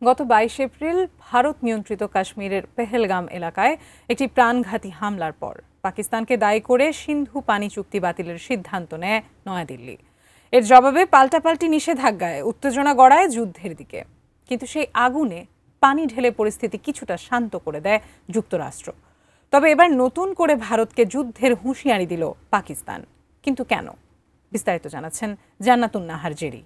গত 22 এপ্রিল ভারত নিয়ন্ত্রিত কাশ্মীরের পেহেলগাম এলাকায় একটি প্রাণঘাতী হামলার পর পাকিস্তানকে দায়ী করে সিন্ধু পানি চুক্তি বাতিলের সিদ্ধান্ত নেয় নয়াদিল্লি। এর জবাবে পাল্টাপাল্টি নিষেধাজ্ঞায় উত্তেজনা গড়ায় যুদ্ধের দিকে। কিন্তু সেই আগুনে পানি ঢেলে পরিস্থিতি কিছুটা শান্ত করে দেয় যুক্তরাষ্ট্র। তবে এবার নতুন করে ভারতকে যুদ্ধের হুঁশিয়ারি দিল পাকিস্তান। কিন্তু কেন? বিস্তারিত জানাচ্ছেন জান্নাতুন নাহার জেরি।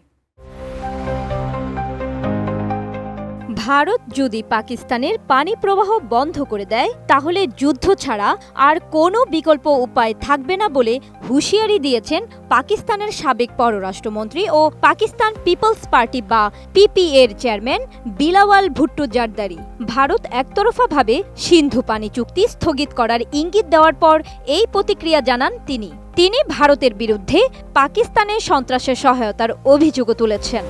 ভারত যদি পাকিস্তানের পানি প্রবাহ বন্ধ করে দেয় তাহলে যুদ্ধ ছাড়া আর কোনো বিকল্প উপায় থাকবে না বলে হুঁশিয়ারি দিয়েছেন পাকিস্তানের সাবেক পররাষ্ট্রমন্ত্রী ও পাকিস্তান পিপলস পার্টি বা পিপিএর চেয়ারম্যান বিলাওয়াল ভুট্টো জারদারি। ভারত একতরফাভাবে সিন্ধু পানি চুক্তি স্থগিত করার ইঙ্গিত দেওয়ার পর এই প্রতিক্রিয়া জানান তিনি ভারতের বিরুদ্ধে পাকিস্তানের সন্ত্রাসের সহায়তার অভিযোগও তুলেছেন।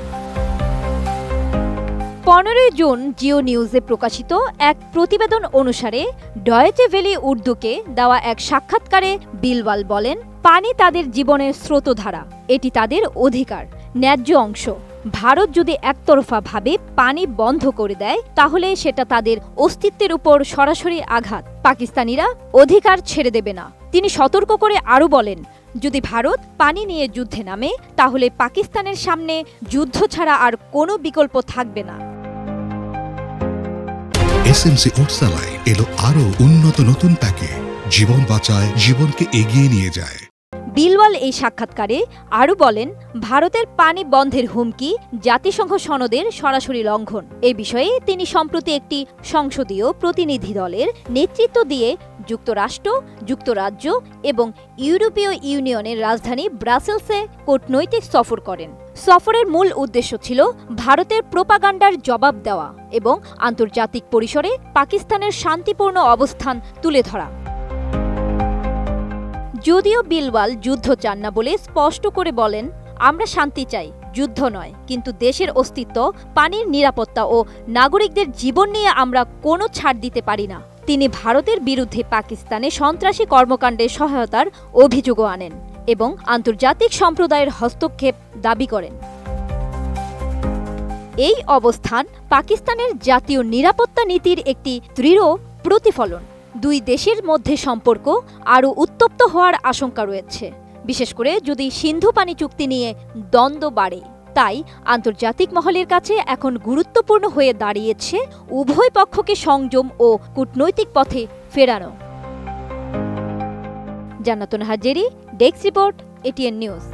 15 জুন জিও নিউজে প্রকাশিত এক প্রতিবেদন অনুসারে ডয়েচে ভেলি উর্দুকে দেওয়া এক সাক্ষাৎকারে বিলওয়াল বলেন, পানি তাদের জীবনের স্রোতধারা, এটি তাদের অধিকার, ন্যায্য অংশ। ভারত যদি একতরফাভাবে পানি বন্ধ করে দেয় তাহলে সেটা তাদের অস্তিত্বের উপর সরাসরি আঘাত। পাকিস্তানিরা অধিকার ছেড়ে দেবে না। তিনি সতর্ক করে আরও বলেন, যদি ভারত পানি নিয়ে যুদ্ধে নামে তাহলে পাকিস্তানের সামনে যুদ্ধ ছাড়া আর কোনো বিকল্প থাকবে না। এসএমসি ওটসালাই এলো আরো উন্নত নতুন প্যাকে, জীবন বাঁচায়, জীবনকে এগিয়ে নিয়ে যায়। বিলওয়াল এই সাক্ষাৎকারে আরও বলেন, ভারতের পানি বন্ধের হুমকি জাতিসংঘ সনদের সরাসরি লঙ্ঘন। এ বিষয়ে তিনি সম্প্রতি একটি সংসদীয় প্রতিনিধি দলের নেতৃত্ব দিয়ে যুক্তরাষ্ট্র, যুক্তরাজ্য এবং ইউরোপীয় ইউনিয়নের রাজধানী ব্রাসেলসে কূটনৈতিক সফর করেন। সফরের মূল উদ্দেশ্য ছিল ভারতের প্রোপাগান্ডার জবাব দেওয়া এবং আন্তর্জাতিক পরিসরে পাকিস্তানের শান্তিপূর্ণ অবস্থান তুলে ধরা। যদিও বিলওয়াল যুদ্ধ চান না বলে স্পষ্ট করে বলেন, আমরা শান্তি চাই, যুদ্ধ নয়, কিন্তু দেশের অস্তিত্ব, পানির নিরাপত্তা ও নাগরিকদের জীবন নিয়ে আমরা কোনো ছাড় দিতে পারি না। তিনি ভারতের বিরুদ্ধে পাকিস্তানে সন্ত্রাসী কর্মকাণ্ডে সহায়তার অভিযোগও আনেন এবং আন্তর্জাতিক সম্প্রদায়ের হস্তক্ষেপ দাবি করেন। এই অবস্থান পাকিস্তানের জাতীয় নিরাপত্তা নীতির একটি দৃঢ় প্রতিফলন। দুই দেশের মধ্যে সম্পর্ক আরও উত্তপ্ত হওয়ার আশঙ্কা রয়েছে, বিশেষ করে যদি সিন্ধু পানি চুক্তি নিয়ে দ্বন্দ্ব বাড়ে। তাই আন্তর্জাতিক মহলের কাছে এখন গুরুত্বপূর্ণ হয়ে দাঁড়িয়েছে উভয় পক্ষকে সংযম ও কূটনৈতিক পথে ফেরানো। জান্নাতুন Nahar Jerry, desk report, ATN news.